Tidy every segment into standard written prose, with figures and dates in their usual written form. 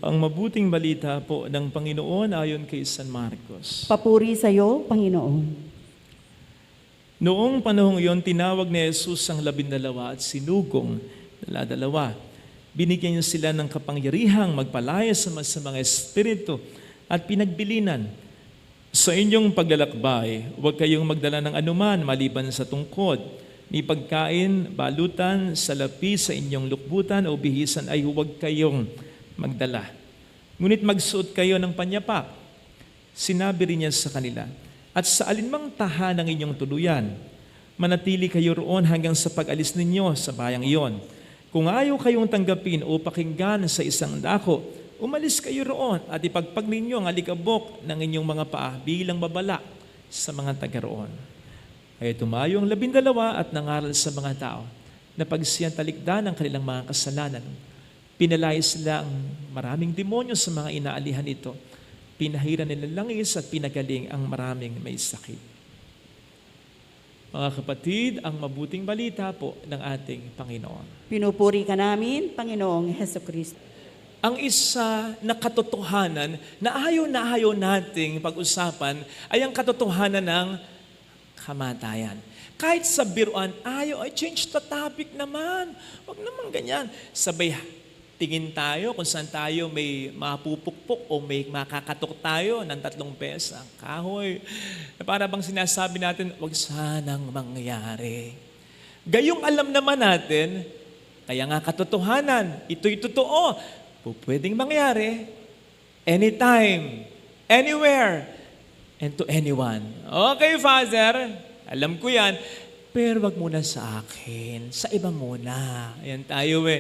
Ang mabuting balita po ng Panginoon ayon kay San Marcos. Papuri sa iyo, Panginoon. Noong panahong iyon, tinawag ni Jesus ang 12 at sinugong dala-dalawa. Binigyan niya sila ng kapangyarihang magpalaya sa masamang espiritu at pinagbilinan. Sa inyong paglalakbay, huwag kayong magdala ng anuman maliban sa tungkod. Ni pagkain, balutan, salapi sa inyong lukbutan o bihisan ay huwag kayong magdala. Ngunit magsuot kayo ng panyapak. Sinabi rin niya sa kanila, at sa alinmang tahanang inyong tuluyan, manatili kayo roon hanggang sa pag-alis ninyo sa bayang iyon. Kung ayaw kayong tanggapin o pakinggan sa isang dako, umalis kayo roon at ipagpag ninyo ang alikabok ng inyong mga paa bilang babala sa mga taga roon. Kaya tumayo ang 12 at nangaral sa mga tao na pagsiyan talikdan ang kanilang mga kasalanan. Pinalaya sila ang maraming demonyo sa mga inaalihan nito. Pinahiran nila langis at pinagaling ang maraming may sakit. Mga kapatid, ang mabuting balita po ng ating Panginoon. Pinupuri ka namin, Panginoong Hesukristo. Ang isa na katotohanan na ayaw nating pag-usapan ay ang katotohanan ng kamatayan. Kahit sa biruan, ayaw, ay change the topic naman. Huwag naman ganyan. Sabay tingin tayo kung saan tayo may mapupukpok o may makakatok tayo ng 3 pesang kahoy. Para bang sinasabi natin, huwag sanang mangyari. Gayong alam naman natin, kaya nga katotohanan, ito'y totoo. Pwedeng mangyari anytime, anywhere, and to anyone. Okay, Father, alam ko yan. Pero wag muna sa akin, sa iba muna. Ayan tayo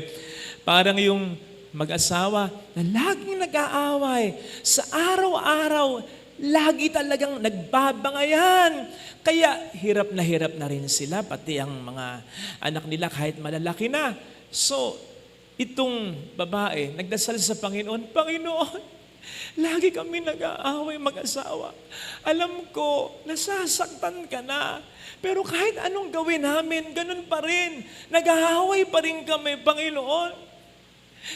Parang yung mag-asawa na laging nag-aaway. Sa araw-araw, lagi talagang nagbabangayan. Kaya hirap na rin sila, pati ang mga anak nila kahit malalaki na. So, itong babae, nagdasal sa Panginoon, Panginoon, lagi kami nag-aaway mag-asawa. Alam ko, nasasaktan ka na. Pero kahit anong gawin namin, ganun pa rin. Nag-aaway pa rin kami, Panginoon.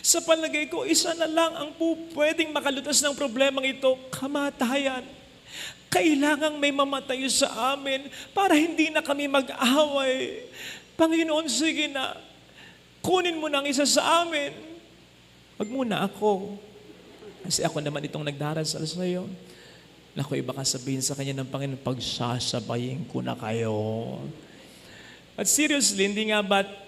Sa palagay ko, isa na lang ang pwedeng makalutas ng problemang ito, kamatayan. Kailangang may mamatayo sa amin para hindi na kami mag-away. Panginoon, sige na, kunin mo na ang isa sa amin. Wag muna ako. Kasi ako naman itong nagdarasal sa iyo. Naku, iba ka sabihin sa kanya ng Panginoon, pagsasabayin ko na kayo. At seriously, hindi nga ba't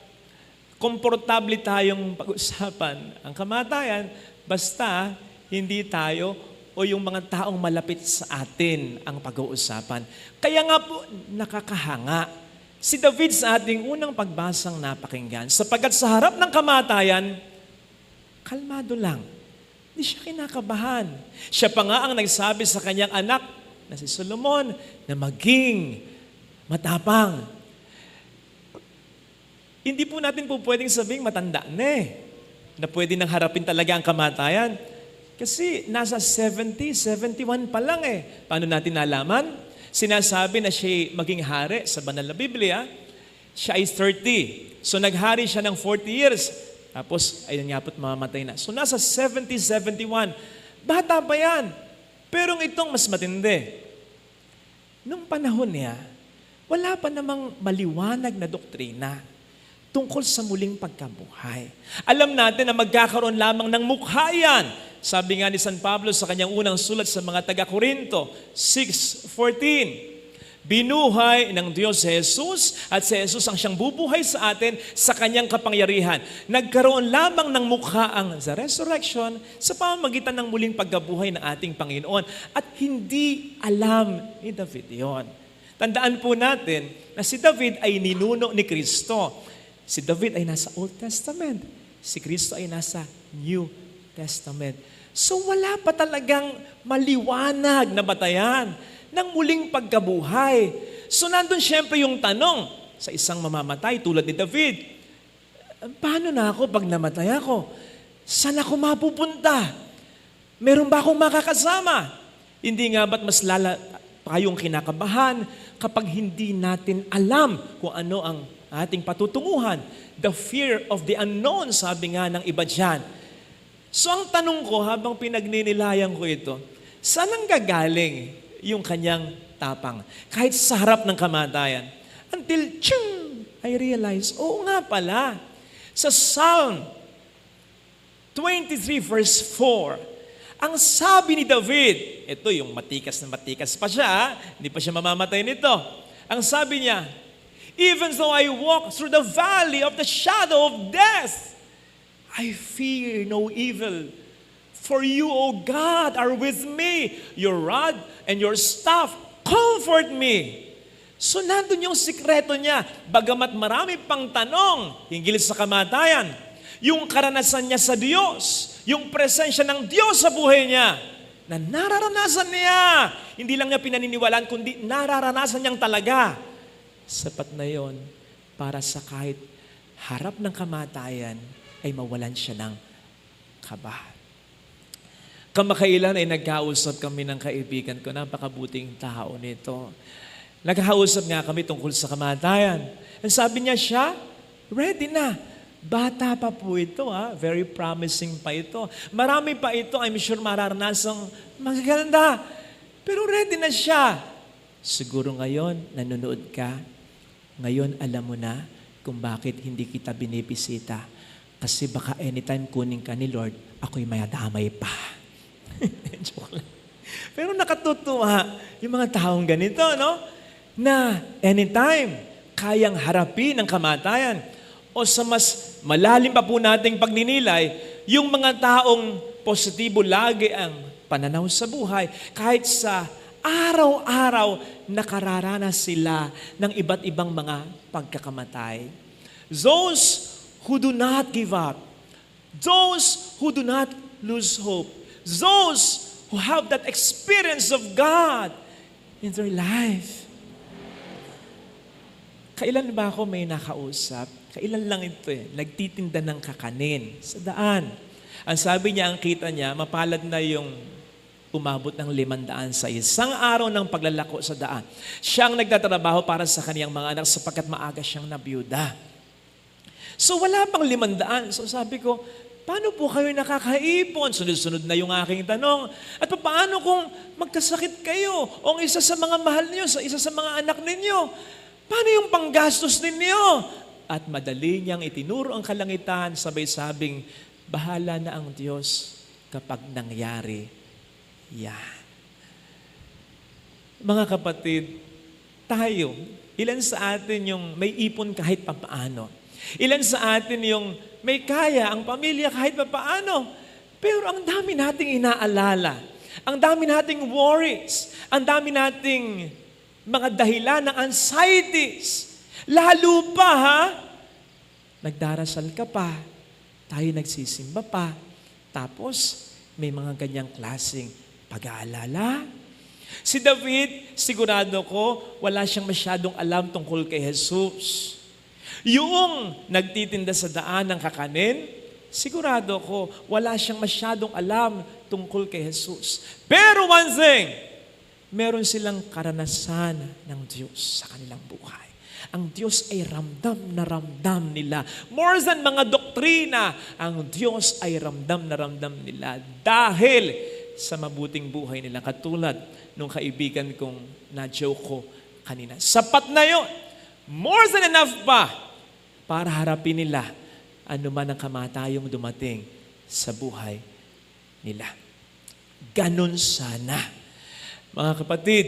komportable tayong pag-usapan ang kamatayan, basta hindi tayo o yung mga taong malapit sa atin ang pag-uusapan. Kaya nga po, nakakahanga. Si David sa ating unang pagbasang napakinggan, sapagkat sa harap ng kamatayan, kalmado lang. Hindi siya kinakabahan. Siya pa nga ang nagsabi sa kanyang anak na si Solomon na maging matapang. Hindi po natin po pwedeng sabing matanda na pwede nang harapin talaga ang kamatayan. Kasi nasa 70, 71 pa lang Paano natin nalaman? Sinasabi na siya maging hari sa banal na Biblia, siya ay 30. So naghari siya ng 40 years. Tapos, ayun nga po't mamamatay na. So nasa 70, 71. Bata pa yan. Pero itong mas matindi. Nung panahon niya, wala pa namang maliwanag na doktrina tungkol sa muling pagkabuhay. Alam natin na magkakaroon lamang ng mukha yan. Sabi nga ni San Pablo sa kanyang unang sulat sa mga taga-Korinto, 6:14, binuhay ng Diyos si Jesus at si Jesus ang siyang bubuhay sa atin sa kanyang kapangyarihan. Nagkaroon lamang ng mukha ang the resurrection sa pamamagitan ng muling pagkabuhay ng ating Panginoon. At hindi alam ni David yon. Tandaan po natin na si David ay ninuno ni Kristo. Si David ay nasa Old Testament. Si Kristo ay nasa New Testament. So wala pa talagang maliwanag na batayan ng muling pagkabuhay. So nandun syempre yung tanong sa isang mamamatay tulad ni David, paano na ako pag namatay ako? Saan ako mapupunta? Meron ba akong makakasama? Hindi nga ba't mas lala tayong kinakabahan kapag hindi natin alam kung ano ang ating patutunguhan? The fear of the unknown, sabi nga ng iba dyan. So ang tanong ko habang pinagninilayan ko ito, saan ang gagaling yung kanyang tapang? Kahit sa harap ng kamatayan. Until, I realize, oo nga pala, sa Psalm 23 verse 4, ang sabi ni David, ito yung matikas na matikas pa siya, hindi pa siya mamamatay nito. Ang sabi niya, even though I walk through the valley of the shadow of death, I fear no evil. For you, O God, are with me. Your rod and your staff comfort me. So nandun yung sikreto niya. Bagamat marami pang tanong hinggil sa kamatayan, yung karanasan niya sa Diyos, yung presensya ng Diyos sa buhay niya, na nararanasan niya. Hindi lang niya pinaniniwalaan, kundi nararanasan niyang talaga. Sapat na yon para sa kahit harap ng kamatayan ay mawalan siya ng kaba. Kamakailan ay nagkausap kami ng kaibigan ko, napakabuting tao nito. Nagkausap nga kami tungkol sa kamatayan. Ang sabi niya, siya, ready na. Bata pa po ito, very promising pa ito. Marami pa ito, I'm sure mararanasang magaganda. Pero ready na siya. Siguro ngayon, nanonood ka. Ngayon, alam mo na kung bakit hindi kita binibisita. Kasi baka anytime kunin ka ni Lord, ako'y mayadamay pa. Joke lang. Pero nakatutuwa yung mga taong ganito, no? Na anytime, kayang harapin ang kamatayan. O sa mas malalim pa po nating pagninilay, yung mga taong positibo lagi ang pananaw sa buhay, kahit sa araw-araw nakararanas sila ng iba't ibang mga pagkakamatay. Those who do not give up, those who do not lose hope, those who have that experience of God in their life. Kailan ba ako may nakausap? Kailan lang ito nagtitinda ng kakanin sa daan. Ang sabi niya, ang kita niya, mapalad na yung umabot ng 500 sa isang araw ng paglalako sa daan. Siyang nagtatrabaho para sa kaniyang mga anak sapagkat maaga siyang nabiyuda. So wala pang 500. So sabi ko, paano po kayo nakakaipon? Sunod-sunod na yung aking tanong. At paano kung magkasakit kayo o isa sa mga mahal niyo, sa isa sa mga anak ninyo? Paano yung panggastos ninyo? At madali niyang itinuro ang kalangitan, sabay-sabing, bahala na ang Diyos kapag nangyari yan. Mga kapatid, tayo, ilan sa atin yung may ipon kahit papaano? Ilan sa atin yung may kaya ang pamilya kahit papaano? Pero ang dami nating inaalala, ang dami nating worries, ang dami nating mga dahilan ng anxieties. Lalo pa, nagdarasal ka pa, tayo nagsisimba pa, tapos may mga ganyang klaseng pag-aalala. Si David, sigurado ko, wala siyang masyadong alam tungkol kay Jesus. Yung nagtitinda sa daan ng kakanin, sigurado ko, wala siyang masyadong alam tungkol kay Jesus. Pero one thing, meron silang karanasan ng Diyos sa kanilang buhay. Ang Diyos ay ramdam na ramdam nila. More than mga doktrina, ang Diyos ay ramdam na ramdam nila dahil sa mabuting buhay nila. Katulad nung kaibigan kong na-joke ko kanina. Sapat na yun. More than enough pa para harapin nila anuman ang kamatayong dumating sa buhay nila. Ganon sana. Mga kapatid,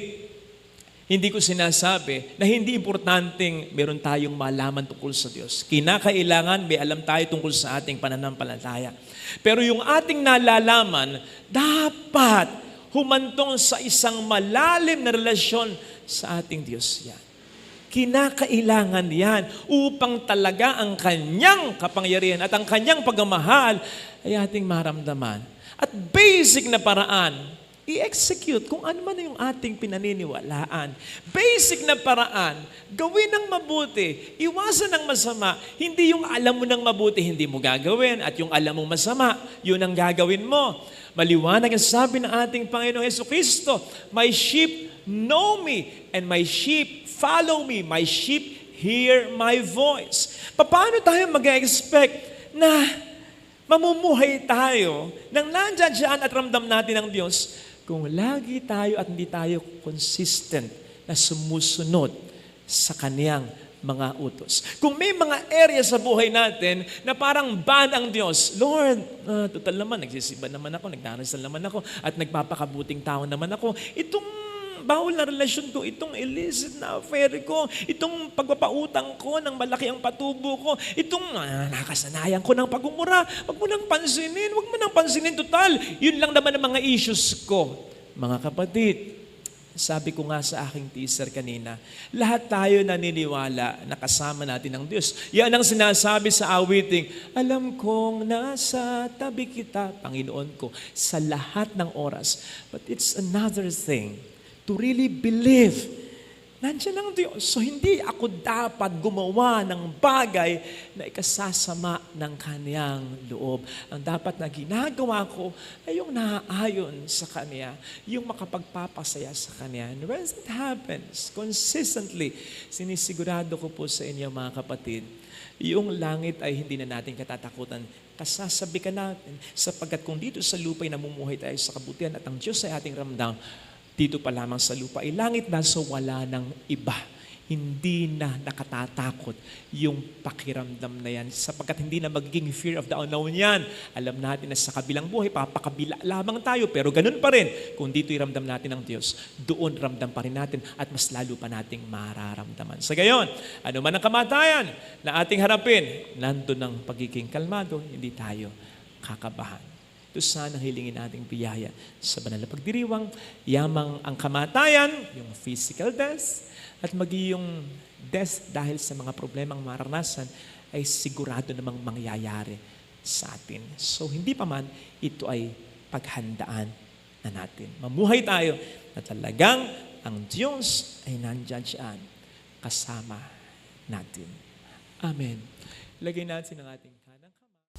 hindi ko sinasabi na hindi importanteng meron tayong malaman tungkol sa Diyos. Kinakailangan may alam tayo tungkol sa ating pananampalataya. Pero yung ating nalalaman, dapat humantong sa isang malalim na relasyon sa ating Diyos yan. Kinakailangan yan upang talaga ang kanyang kapangyarihan at ang kanyang pagmamahal ay ating maramdaman. At basic na paraan, i-execute kung ano man yung ating pinaniniwalaan. Basic na paraan, gawin ng mabuti, iwasan ng masama. Hindi yung alam mo ng mabuti, hindi mo gagawin. At yung alam mong masama, yun ang gagawin mo. Maliwanag ang sabi ng ating Panginoong Jesucristo, my sheep know me, and my sheep follow me. My sheep hear my voice. Paano tayo mag-expect na mamumuhay tayo nang nandyan siya at ramdam natin ang Diyos kung lagi tayo at hindi tayo consistent na sumusunod sa Kaniyang mga utos. Kung may mga area sa buhay natin na parang ban ang Diyos, Lord, total naman, nagsisiba naman ako, nagdarasal naman ako, at nagpapakabuting tao naman ako, itong bawal na relasyon ko, itong illicit na affair ko, itong pagpapautang ko ng malaki ang patubo ko, itong nakasanayan ko ng pagmumura, wag mo nang pansinin, total. Yun lang naman ang mga issues ko. Mga kapatid, sabi ko nga sa aking teaser kanina, lahat tayo naniniwala na kasama natin ang Diyos. Yan ang sinasabi sa awiting, alam kong nasa tabi kita, Panginoon ko, sa lahat ng oras. But it's another thing to really believe nandiyan ang Diyos. So hindi ako dapat gumawa ng bagay na ikasasama ng Kaniyang loob. Ang dapat na ginagawa ko ay yung naaayon sa Kanya, yung makapagpapasaya sa Kanya. And when it happens, consistently, sinisigurado ko po sa inyo mga kapatid, yung langit ay hindi na natin katatakutan. Kasasabi ka natin, sapagkat kung dito sa lupa ay namumuhay tayo sa kabutihan at ang Diyos ay ating ramdam, dito pa lamang sa lupa, langit na so wala ng iba. Hindi na nakatatakot yung pakiramdam na yan sapagkat hindi na magiging fear of the unknown yan. Alam natin na sa kabilang buhay, papakabila lamang tayo, pero ganun pa rin. Kung dito iramdam natin ang Diyos, doon ramdam pa rin natin at mas lalo pa nating mararamdaman. Sa gayon, ano man ang kamatayan na ating harapin, nandun ang pagiging kalmado, hindi tayo kakabahan. Ito sana hilingin nating biyaya sa banal na pagdiriwang, yamang ang kamatayan, yung physical death, at maging death dahil sa mga problemang maranasan ay sigurado namang mangyayari sa atin. So hindi pa man, ito ay paghandaan na natin. Mamuhay tayo na talagang ang Diyos ay nandyan siya kasama natin. Amen. Lagay natin ang ating kanang kamay.